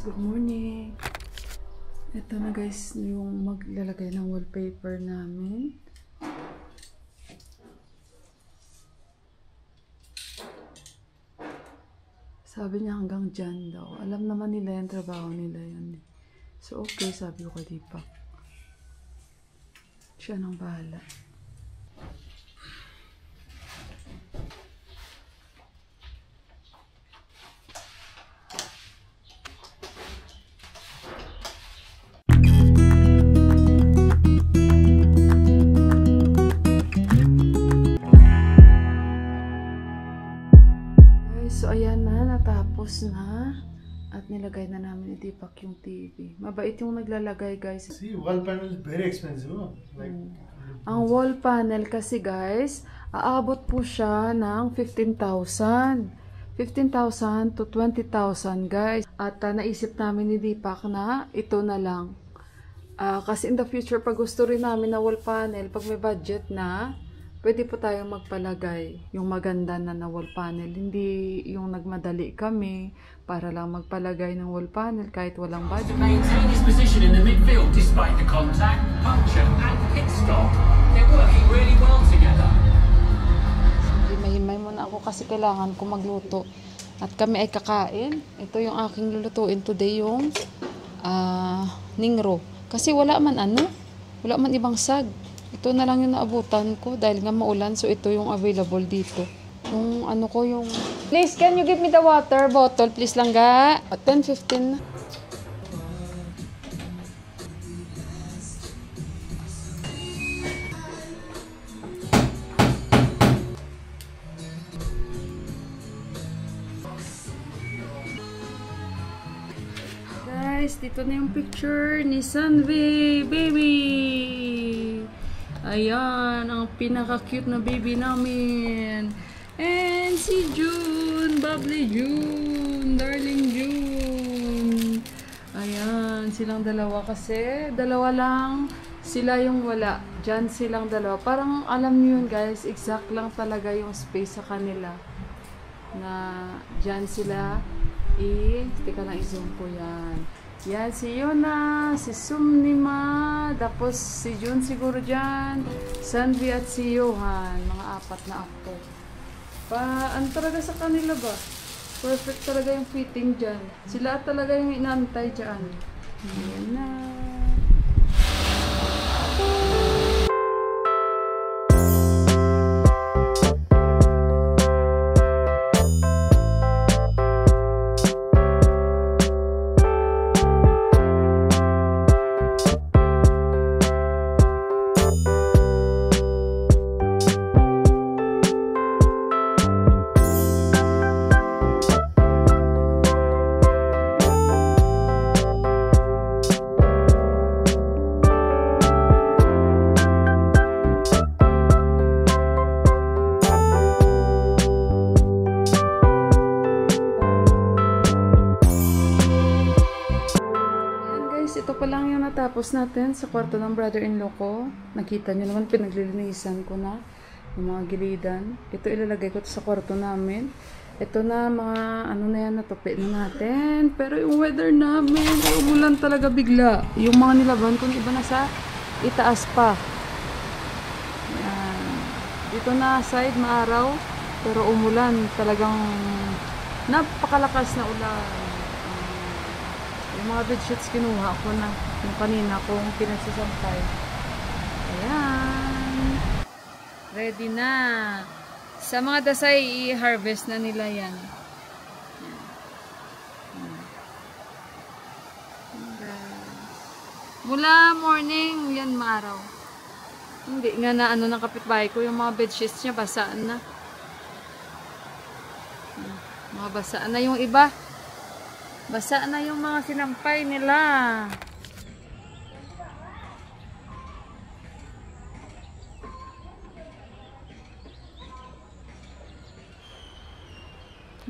Good morning. Ito na guys, yung maglalagay ng wallpaper namin. Sabi niya hanggang dyan daw. Alam naman nila yung trabaho nila yun. So okay, sabi ko kay Deepak. Siya nang bahala. So ayan na, natapos na. At nilagay na namin ni Deepak yung TV. Mabait yung naglalagay guys. See, wall panel is very expensive. Huh? Like, Ang wall panel kasi guys, aabot po siya ng 15,000. 15,000 to 20,000 guys. At naisip namin ni Deepak na ito na lang. Kasi in the future, pag gusto rin namin na wall panel, pag may budget na, pwede po tayong magpalagay yung maganda na wall panel. Hindi yung nagmadali kami para lang magpalagay ng wall panel kahit walang budget. Maintain his position in the midfield despite the contact, puncture and pit stop. They're working really well together. Himay-himay muna ako kasi kailangan ko magluto. At kami ay kakain. Ito yung aking lulutuin today, yung ningro. Kasi wala man ibang sag. Ito na lang yung naabutan ko dahil nga maulan. So, ito yung available dito. Yung ano ko yung... Please, can you give me the water bottle? Please lang ga. 10-15 na. Guys, dito na yung picture ni Sunvi, baby! Ayan, ang pinaka-cute na baby namin. And si June, bubbly June, darling June. Ayan, silang dalawa kasi. Dalawa lang, sila yung wala. Diyan silang dalawa. Parang alam niyo yun guys, exact lang talaga yung space sa kanila. Na diyan sila. Teka lang, i-zoom ko yan. Yan, si Yona, si Sumnima, tapos si Jun siguro dyan, Sanvi at si Johan, mga apat na ako. Ano talaga sa kanila ba? Perfect talaga yung fitting dyan. Sila talaga yung inaantay dyan. Yan na. Ito pa lang yung natapos natin sa kwarto ng brother-in-law ko. Nakita nyo naman, pinaglilinisan ko na yung mga gilidan. Ito ilalagay ko sa kwarto namin. Ito na mga ano na yan, natupi na natin. Pero yung weather namin, umulan talaga bigla. Yung mga nilaban ko, iba na sa itaas pa. Yan. Dito na side, maaraw. Pero umulan, talagang napakalakas na ulan. Yung mga bedsheets kinuha ko na yung kanina kong pinagsasampay. Ayan. Ready na. Sa mga dasay, i-harvest na nila yan. Mula morning, yan maaraw. Hindi nga na ano ng kapitbahay ko, yung mga bedsheets niya basaan na. Mga basaan na yung iba. Basa na yung mga sinampay nila.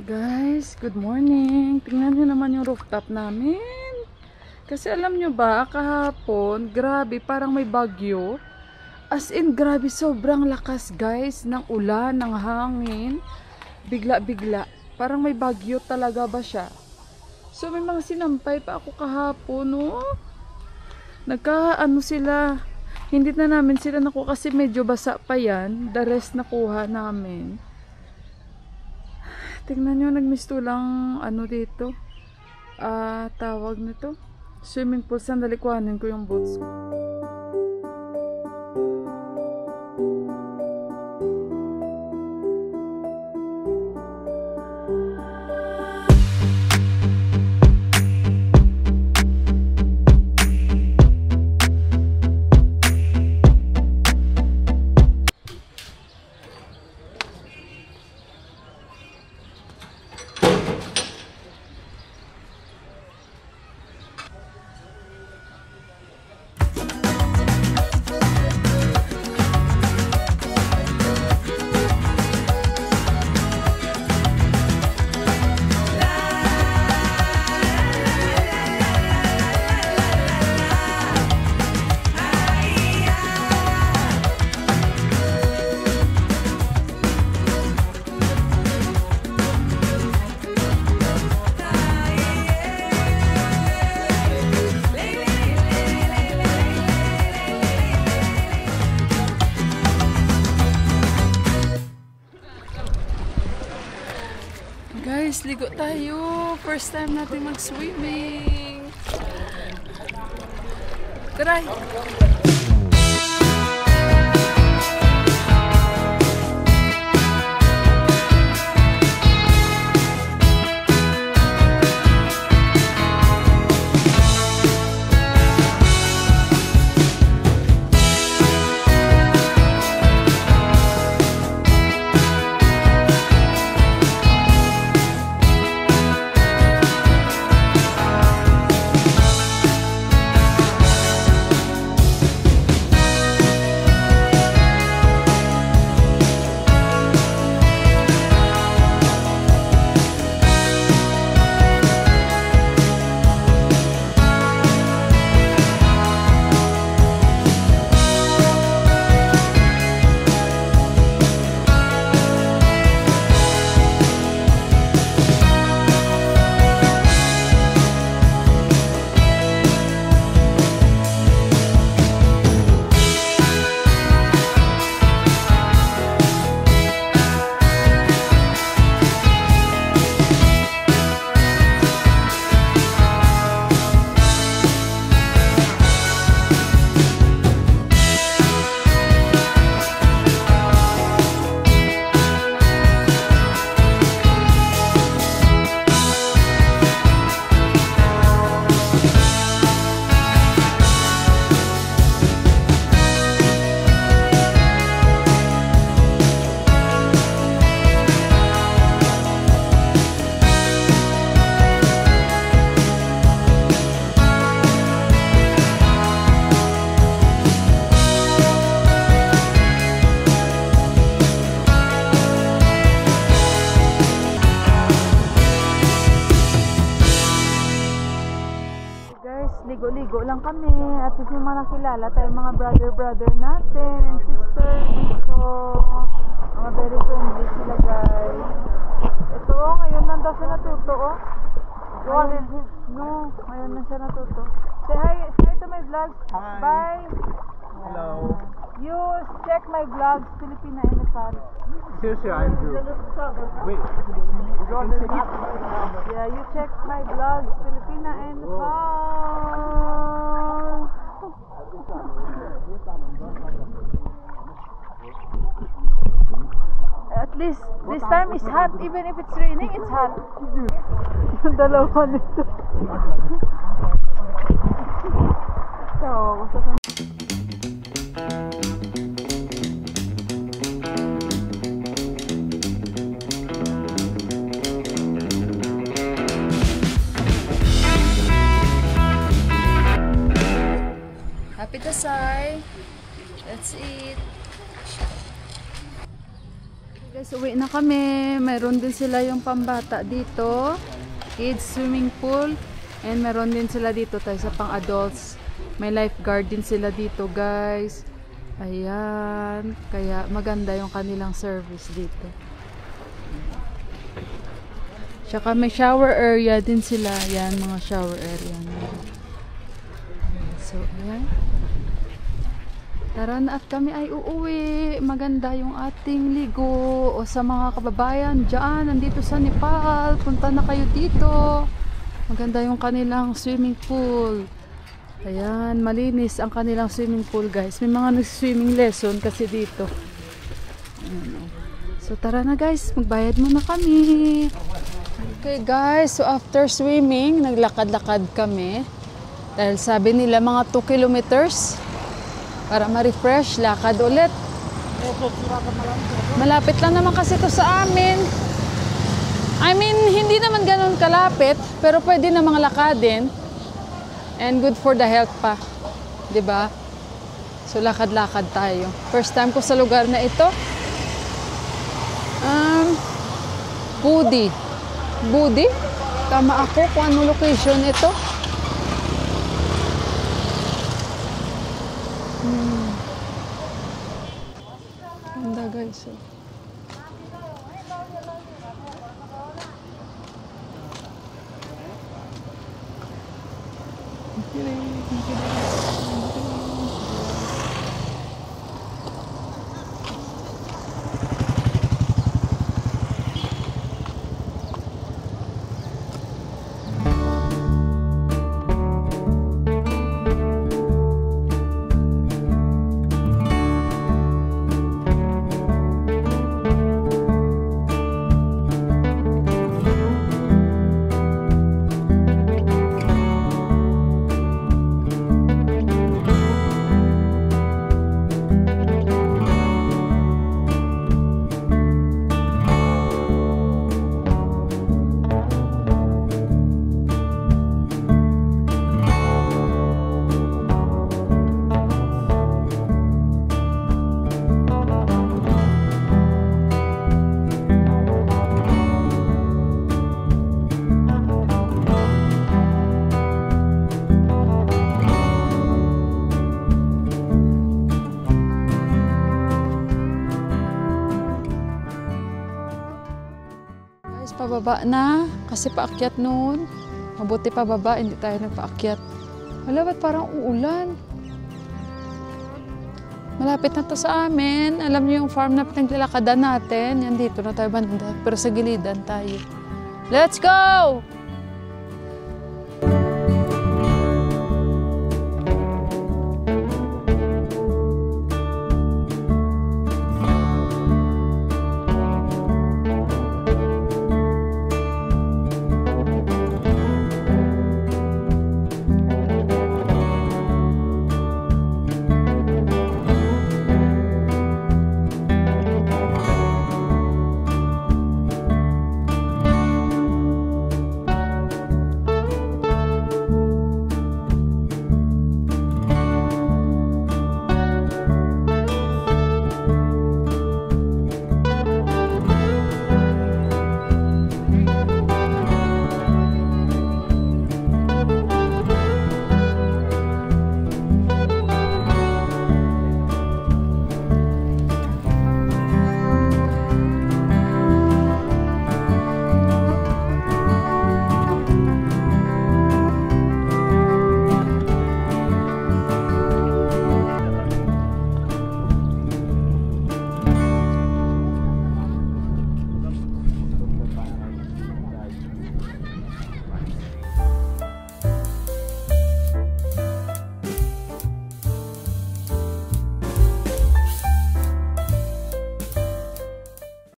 Guys, good morning. Tingnan nyo naman yung rooftop namin. Kasi alam nyo ba, kahapon, grabe, parang may bagyo. As in, grabe, sobrang lakas guys, ng ulan, ng hangin. Bigla-bigla. Parang may bagyo talaga ba siya? So may mga sinampay pa ako kahapon, no? Nagka-ano sila. Hindi na namin sila nakuha kasi medyo basa pa yan. The rest nakuha namin. Tingnan nyo, nagmisto lang ano dito. Tawag nito. Swimming pool. Sandali kuhanin ko yung boots ko. Guys, ligo tayo. First time natin mag-swimming. Taray! Ligo-ligo lang kami. At least may mga nakilala tayo, mga brother natin and sister dito. Mga very friendly sila, guys. Ito, ngayon lang daw siya natuto, oh. No, ngayon lang siya natuto. Say hi to my vlogs. Hi. Bye. Hello. You check my vlogs, Filipina and Nepal. Seriously, Andrew. Wait. Yeah, you check my vlogs, Filipina and Nepal. At least this time is hot, even if it's raining, it's hot. Dalawa nito. Tawa ko sa Happy Dasar. Let's eat. Guys, uwi na kami. Meron din sila yung pambata dito. Kids swimming pool. And meron din sila dito tayo sa pang adults. May lifeguard din sila dito, guys. Ayan. Kaya maganda yung kanilang service dito. Tsaka may shower area din sila. Yan, mga shower area. So, ayan. Tara na at kami ay uuwi. Maganda yung ating ligo. O sa mga kababayan dyan, nandito sa Nepal, punta na kayo dito. Maganda yung kanilang swimming pool. Ayan, malinis ang kanilang swimming pool, guys. May mga nag-swimming lesson kasi dito. Ayan, so tara na, guys, magbayad muna kami. Okay, guys, so after swimming, naglakad-lakad kami. Dahil sabi nila mga 2 kilometers para ma-refresh, lakad ulit. Malapit lang naman kasi to sa amin. I mean, hindi naman ganun kalapit, pero pwede namang lakadin. And good for the health pa, 'di ba? So lakad-lakad tayo. First time ko sa lugar na ito. Budi? Tama ako kung ano location ito. Ganda, guys. Pababa na kasi paakyat noon. Mabuti pababa, hindi tayo nagpaakyat. Wala, ba't parang uulan? Malapit na to sa amin. Alam niyo yung farm na pinaglalakadan natin. Yan, dito na tayo banda. Pero sa gilidan tayo. Let's go!